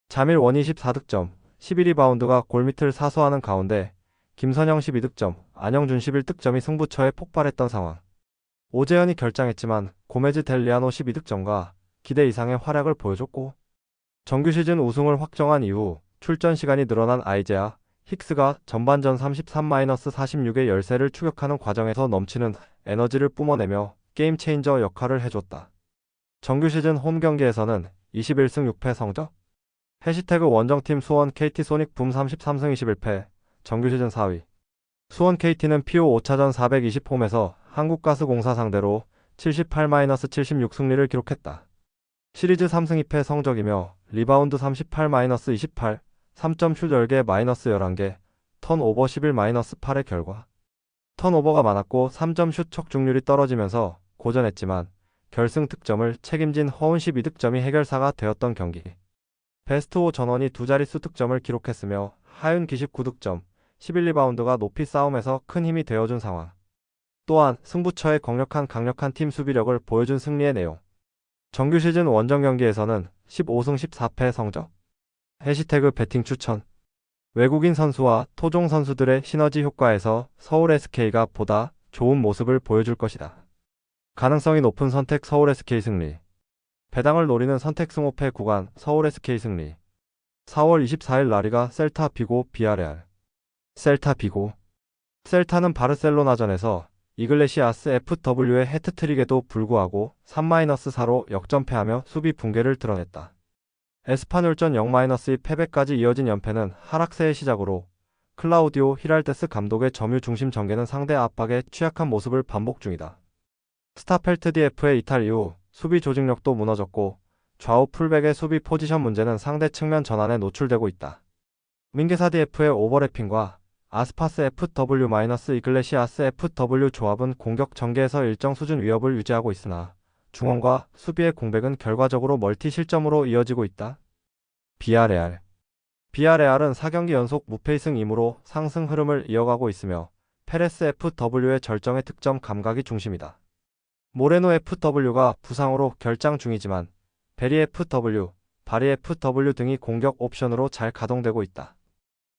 자밀 원이 14득점, 11리바운드가 골밑을 사수하는 가운데 김선영 12득점, 안영준 11득점이 승부처에 폭발했던 상황. 오재현이 결장했지만 고메즈 델리아노 12득점과 기대 이상의 활약을 보여줬고 정규 시즌 우승을 확정한 이후 출전 시간이 늘어난 아이제아, 힉스가 전반전 33-46의 열세를 추격하는 과정에서 넘치는 에너지를 뿜어내며 게임 체인저 역할을 해줬다. 정규 시즌 홈 경기에서는 21승 6패 성적. 해시태그 원정팀 수원 KT 소닉 붐 33승 21패 정규 시즌 4위. 수원 KT는 피오 5차전 420홈에서 한국가스공사 상대로 78-76 승리를 기록했다. 시리즈 3승 2패 성적이며 리바운드 38-28, 3점 슛 10개 -11개, 턴오버 11-8의 결과. 턴오버가 많았고 3점 슛 적중률이 떨어지면서 고전했지만 결승 득점을 책임진 허운 12득점이 해결사가 되었던 경기. 베스트 5 전원이 두 자릿수 득점을 기록했으며 하윤 기십 9득점, 11리바운드가 높이 싸움에서 큰 힘이 되어준 상황. 또한 승부처의 강력한 팀 수비력을 보여준 승리의 내용. 정규 시즌 원정 경기에서는 15승 14패 성적. 해시태그 배팅 추천. 외국인 선수와 토종 선수들의 시너지 효과에서 서울 SK가 보다 좋은 모습을 보여줄 것이다. 가능성이 높은 선택 서울 SK 승리. 배당을 노리는 선택 승호패 구간 서울 SK 승리. 4월 24일 라리가 셀타 비고 비아레알. 셀타 비고. 셀타는 바르셀로나전에서 이글레시아스 FW의 해트트릭에도 불구하고 3-4로 역전패하며 수비 붕괴를 드러냈다. 에스파뇰전 0-2 패배까지 이어진 연패는 하락세의 시작으로 클라우디오 히랄데스 감독의 점유 중심 전개는 상대 압박에 취약한 모습을 반복 중이다. 스타펠트 DF의 이탈 이후 수비 조직력도 무너졌고 좌우 풀백의 수비 포지션 문제는 상대 측면 전환에 노출되고 있다. 민게사 DF의 오버래핑과 아스파스 FW-이글레시아스 FW 조합은 공격 전개에서 일정 수준 위협을 유지하고 있으나 중원과 수비의 공백은 결과적으로 멀티 실점으로 이어지고 있다. 비아레알. 비아레알은 4경기 연속 무패승 2무로 상승 흐름을 이어가고 있으며 페레스 FW의 절정의 득점 감각이 중심이다. 모레노 FW가 부상으로 결장 중이지만 베리 FW, 바리 FW 등이 공격 옵션으로 잘 가동되고 있다.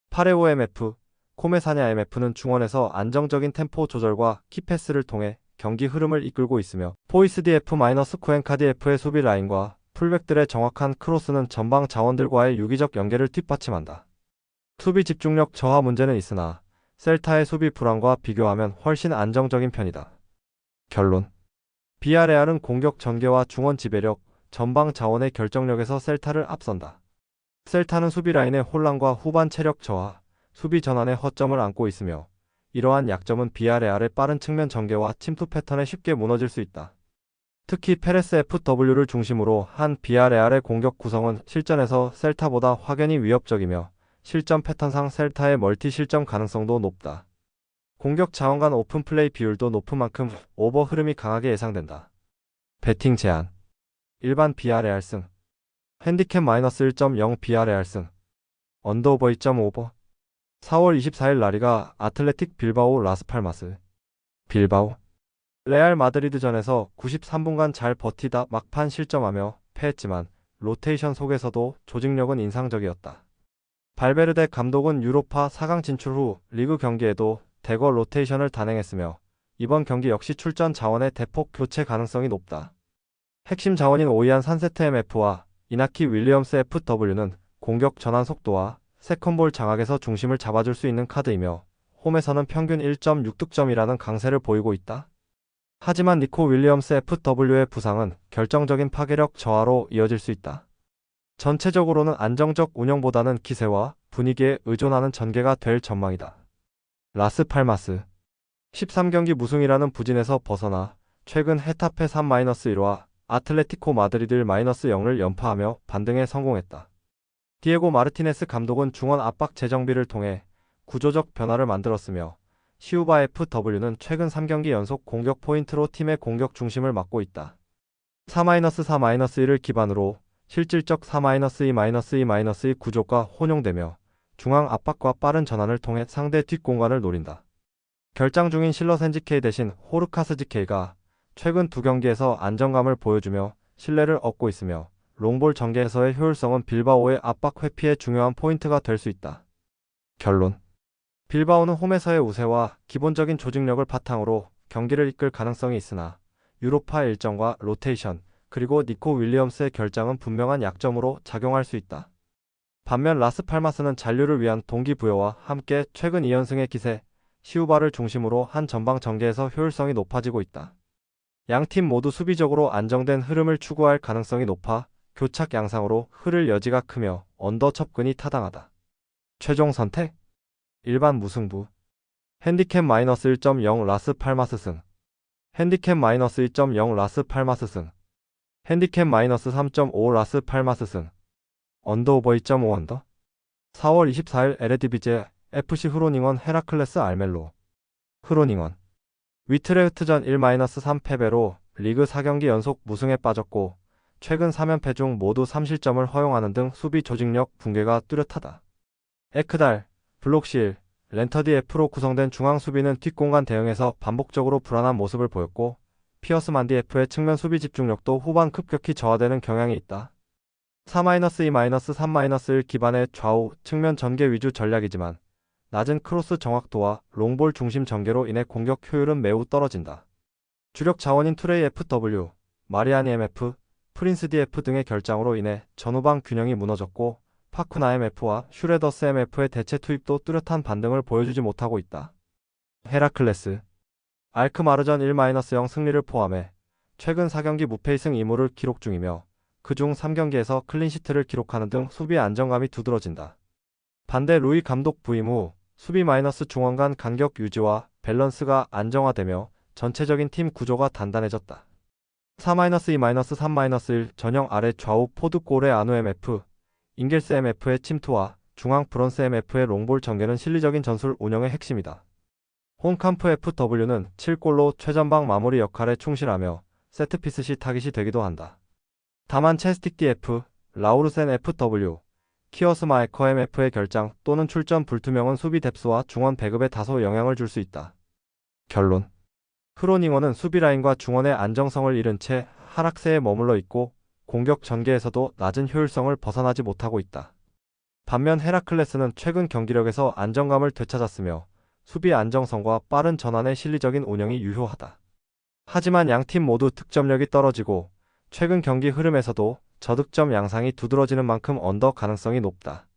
파레오 MF, 코메사냐 MF는 중원에서 안정적인 템포 조절과 키패스를 통해 경기 흐름을 이끌고 있으며 포이스 DF-쿠엔카 DF의 수비 라인과 풀백들의 정확한 크로스는 전방 자원들과의 유기적 연계를 뒷받침한다. 수비 집중력 저하 문제는 있으나 셀타의 수비 불안과 비교하면 훨씬 안정적인 편이다. 결론. 비아레알은 공격 전개와 중원 지배력, 전방 자원의 결정력에서 셀타를 앞선다. 셀타는 수비 라인의 혼란과 후반 체력 저하, 수비 전환의 허점을 안고 있으며 이러한 약점은 비아레알의 빠른 측면 전개와 침투 패턴에 쉽게 무너질 수 있다. 특히 페레스 FW를 중심으로 한 비아레알의 공격 구성은 실전에서 셀타보다 확연히 위협적이며 실점 패턴상 셀타의 멀티 실점 가능성도 높다. 공격 자원 간 오픈 플레이 비율도 높은 만큼 오버 흐름이 강하게 예상된다. 배팅 제한. 일반 비아레알 승. 핸디캡 -1.0 비아레알 승. 언더오버 2.5버. 4월 24일 라리가 아틀레틱 빌바오 라스팔마스. 빌바오. 레알 마드리드전에서 93분간 잘 버티다 막판 실점하며 패했지만 로테이션 속에서도 조직력은 인상적이었다. 발베르데 감독은 유로파 4강 진출 후 리그 경기에도 대거 로테이션을 단행했으며 이번 경기 역시 출전 자원의 대폭 교체 가능성이 높다. 핵심 자원인 오이안 산세트 MF와 이나키 윌리엄스 FW는 공격 전환 속도와 세컨볼 장악에서 중심을 잡아줄 수 있는 카드이며 홈에서는 평균 1.6득점이라는 강세를 보이고 있다. 하지만 니코 윌리엄스 FW의 부상은 결정적인 파괴력 저하로 이어질 수 있다. 전체적으로는 안정적 운영보다는 기세와 분위기에 의존하는 전개가 될 전망이다. 라스팔마스. 13경기 무승이라는 부진에서 벗어나 최근 헤타페 3-1와 아틀레티코 마드리드 1-0을 연파하며 반등에 성공했다. 디에고 마르티네스 감독은 중원 압박 재정비를 통해 구조적 변화를 만들었으며 시우바 FW는 최근 3경기 연속 공격 포인트로 팀의 공격 중심을 맡고 있다. 4-4-1을 기반으로 실질적 4-2-2-2 구조가 혼용되며 중앙 압박과 빠른 전환을 통해 상대 뒷공간을 노린다. 결장 중인 실러 센지케이 대신 호르카스지케이가 최근 2경기에서 안정감을 보여주며 신뢰를 얻고 있으며 롱볼 전개에서의 효율성은 빌바오의 압박 회피의 중요한 포인트가 될 수 있다. 결론. 빌바오는 홈에서의 우세와 기본적인 조직력을 바탕으로 경기를 이끌 가능성이 있으나 유로파 일정과 로테이션, 그리고 니코 윌리엄스의 결장은 분명한 약점으로 작용할 수 있다. 반면 라스팔마스는 잔류를 위한 동기부여와 함께 최근 2연승의 기세, 시우바를 중심으로 한 전방 전개에서 효율성이 높아지고 있다. 양팀 모두 수비적으로 안정된 흐름을 추구할 가능성이 높아 교착 양상으로 흐를 여지가 크며 언더 접근이 타당하다. 최종 선택? 일반 무승부. 핸디캡 -1.0 라스팔마스 승. 핸디캡 -2.0 라스팔마스 승. 핸디캡 -3.5 라스팔마스 승. 언더오버 2.5 언더. 4월 24일 에레디비제 FC 흐로닝원 헤라클레스 알멜로. 흐로닝원. 위트레흐트전 1-3 패배로 리그 4경기 연속 무승에 빠졌고 최근 3연패 중 모두 3실점을 허용하는 등 수비 조직력 붕괴가 뚜렷하다. 에크달, 블록실, 렌터디 F로 구성된 중앙 수비는 뒷공간 대응에서 반복적으로 불안한 모습을 보였고 피어스 만디 F의 측면 수비 집중력도 후반 급격히 저하되는 경향이 있다. 4-2-3-1 기반의 좌우 측면 전개 위주 전략이지만 낮은 크로스 정확도와 롱볼 중심 전개로 인해 공격 효율은 매우 떨어진다. 주력 자원인 투레이 FW, 마리아니 MF, 프린스 DF 등의 결장으로 인해 전후방 균형이 무너졌고 파쿠나 MF와 슈레더스 MF의 대체 투입도 뚜렷한 반등을 보여주지 못하고 있다. 헤라클레스. 알크마르전 1-0 승리를 포함해 최근 4경기 무패 2승 2무를 기록 중이며 그중 3경기에서 클린시트를 기록하는 등 수비 안정감이 두드러진다. 반대 루이 감독 부임 후 수비 마이너스 중원 간 간격 유지와 밸런스가 안정화되며 전체적인 팀 구조가 단단해졌다. 4-2-3-1 전형 아래 좌우 포드 골의 아누 MF, 잉겔스 MF의 침투와 중앙 브런스 MF의 롱볼 전개는 실리적인 전술 운영의 핵심이다. 혼캄프 FW는 7골로 최전방 마무리 역할에 충실하며 세트피스 시 타깃이 되기도 한다. 다만 체스틱 DF, 라우르센 FW, 키어스 마이커 MF의 결장 또는 출전 불투명은 수비 뎁스와 중원 배급에 다소 영향을 줄 수 있다. 결론. 흐로닝원은 수비 라인과 중원의 안정성을 잃은 채 하락세에 머물러 있고 공격 전개에서도 낮은 효율성을 벗어나지 못하고 있다. 반면 헤라클레스는 최근 경기력에서 안정감을 되찾았으며 수비 안정성과 빠른 전환의 실리적인 운영이 유효하다. 하지만 양팀 모두 득점력이 떨어지고 최근 경기 흐름에서도 저득점 양상이 두드러지는 만큼 언더 가능성이 높다.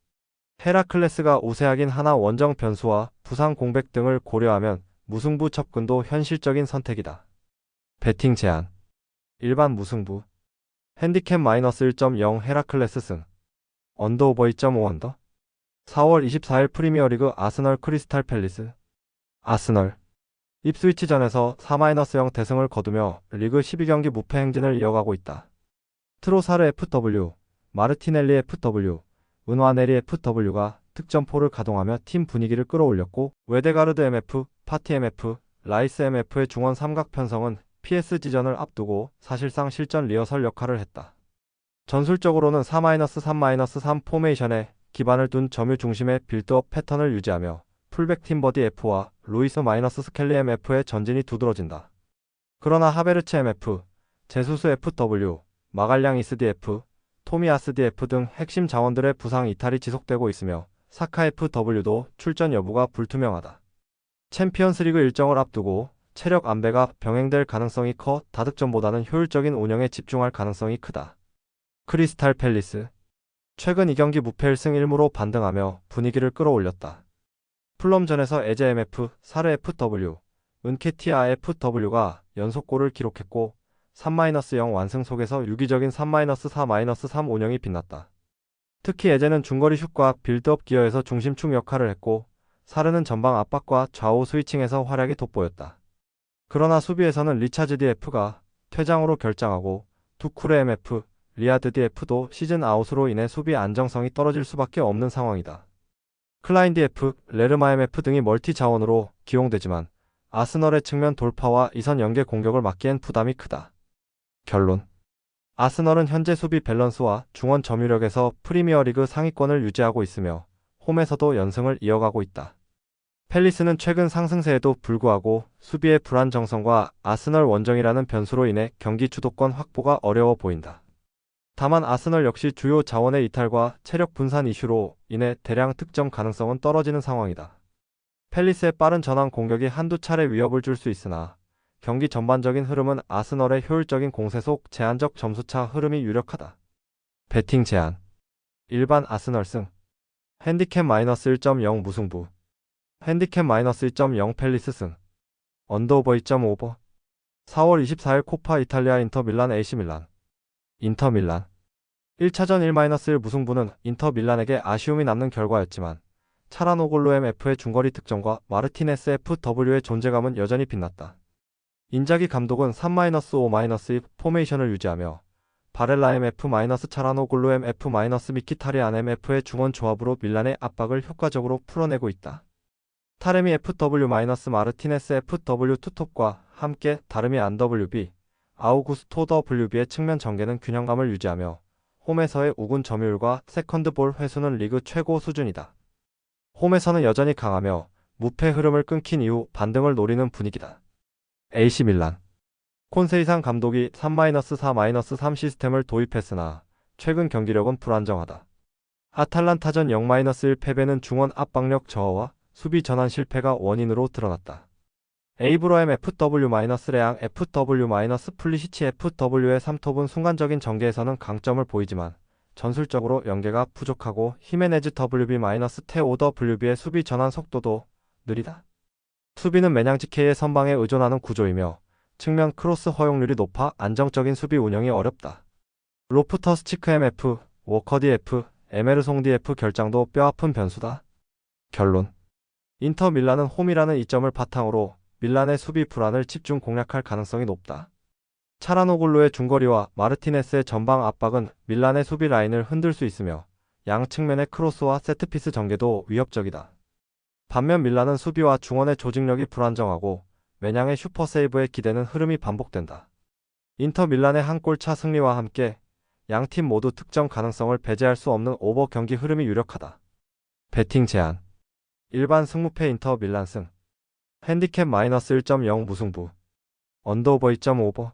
헤라클레스가 우세하긴 하나 원정 변수와 부상 공백 등을 고려하면 무승부 접근도 현실적인 선택이다. 배팅 제한. 일반 무승부. 핸디캡 -1.0 헤라클레스 승. 언더오버 2.5 언더. 4월 24일 프리미어리그 아스널 크리스탈 팰리스. 아스널. 입스위치전에서 4-0 대승을 거두며 리그 12경기 무패 행진을 이어가고 있다. 트로사르 FW, 마르티넬리 FW, 은와네리 FW가 득점포를 가동하며 팀 분위기를 끌어올렸고 웨데가르드 MF, 파티 MF, 라이스 MF의 중원 삼각 편성은 PSG전을 앞두고 사실상 실전 리허설 역할을 했다. 전술적으로는 4-3-3 포메이션에 기반을 둔 점유 중심의 빌드업 패턴을 유지하며 풀백 팀버디 F와 루이스 -스켈리 MF의 전진이 두드러진다. 그러나 하베르츠 MF, 제수스 FW, 마갈량 이스디 F, 토미아스 DF 등 핵심 자원들의 부상 이탈이 지속되고 있으며 사카 FW도 출전 여부가 불투명하다. 챔피언스리그 일정을 앞두고 체력 안배가 병행될 가능성이 커 다득점보다는 효율적인 운영에 집중할 가능성이 크다. 크리스탈 팰리스. 최근 2경기 무패 1승 1무로 반등하며 분위기를 끌어올렸다. 풀럼전에서 에제 MF, 사르 FW, 은케티아 FW가 연속골을 기록했고 3-0 완승 속에서 유기적인 3-4-3 운영이 빛났다. 특히 에제는 중거리 슛과 빌드업 기어에서 중심축 역할을 했고 사르는 전방 압박과 좌우 스위칭에서 활약이 돋보였다. 그러나 수비에서는 리차즈 DF가 퇴장으로 결장하고 투쿠르 MF, 리아드 DF도 시즌 아웃으로 인해 수비 안정성이 떨어질 수밖에 없는 상황이다. 클라인 DF, 레르마 MF 등이 멀티 자원으로 기용되지만 아스널의 측면 돌파와 이선 연계 공격을 막기엔 부담이 크다. 결론. 아스널은 현재 수비 밸런스와 중원 점유력에서 프리미어리그 상위권을 유지하고 있으며 홈에서도 연승을 이어가고 있다. 팰리스는 최근 상승세에도 불구하고 수비의 불안정성과 아스널 원정이라는 변수로 인해 경기 주도권 확보가 어려워 보인다. 다만 아스널 역시 주요 자원의 이탈과 체력 분산 이슈로 인해 대량 득점 가능성은 떨어지는 상황이다. 팰리스의 빠른 전환 공격이 한두 차례 위협을 줄 수 있으나 경기 전반적인 흐름은 아스널의 효율적인 공세 속 제한적 점수차 흐름이 유력하다. 배팅 제한. 일반 아스널 승. 핸디캡 -1.0 무승부. 핸디캡 -2.0 팰리스 승. 언더오버 2.5버. 4월 24일 코파 이탈리아 인터 밀란 AC 밀란. 인터 밀란. 1차전 1-1 무승부는 인터 밀란에게 아쉬움이 남는 결과였지만 차라노글루 MF의 중거리 득점과 마르티네스 FW의 존재감은 여전히 빛났다. 인자기 감독은 3-5-2 포메이션을 유지하며 바렐라 MF- 차라노글루 MF- 미키타리안 MF의 중원 조합으로 밀란의 압박을 효과적으로 풀어내고 있다. 타레미 FW- 마르티네스 FW 투톱과 함께 다름이 안 WB, 아우구스토 WB의 측면 전개는 균형감을 유지하며 홈에서의 우군 점유율과 세컨드 볼 회수는 리그 최고 수준이다. 홈에서는 여전히 강하며 무패 흐름을 끊긴 이후 반등을 노리는 분위기다. AC 밀란. 콘세이상 감독이 3-4-3 시스템을 도입했으나 최근 경기력은 불안정하다. 아탈란타전 0-1 패배는 중원 압박력 저하와 수비 전환 실패가 원인으로 드러났다. 에이브러햄 FW-레앙 FW- 플리시치 FW의 3톱은 순간적인 전개에서는 강점을 보이지만 전술적으로 연계가 부족하고 히메네즈 WB-테오 WB의 수비 전환 속도도 느리다. 수비는 매냥지케의 선방에 의존하는 구조이며 측면 크로스 허용률이 높아 안정적인 수비 운영이 어렵다. 로프터스 치크 MF, 워커 DF, 에메르송 DF 결장도 뼈아픈 변수다. 결론. 인터 밀란은 홈이라는 이점을 바탕으로 밀란의 수비 불안을 집중 공략할 가능성이 높다. 차라노글루의 중거리와 마르티네스의 전방 압박은 밀란의 수비 라인을 흔들 수 있으며 양 측면의 크로스와 세트피스 전개도 위협적이다. 반면 밀란은 수비와 중원의 조직력이 불안정하고 매냥의 슈퍼세이브에 기대는 흐름이 반복된다. 인터 밀란의 한 골 차 승리와 함께 양팀 모두 득점 가능성을 배제할 수 없는 오버 경기 흐름이 유력하다. 배팅 제한. 일반 승무패 인터 밀란 승. 핸디캡 -1.0 무승부. 언더오버 2.5버.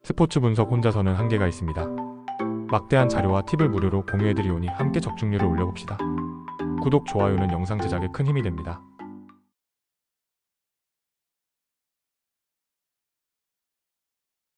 스포츠 분석 혼자서는 한계가 있습니다. 막대한 자료와 팁을 무료로 공유해드리오니 함께 적중률을 올려봅시다. 구독, 좋아요는 영상 제작에 큰 힘이 됩니다.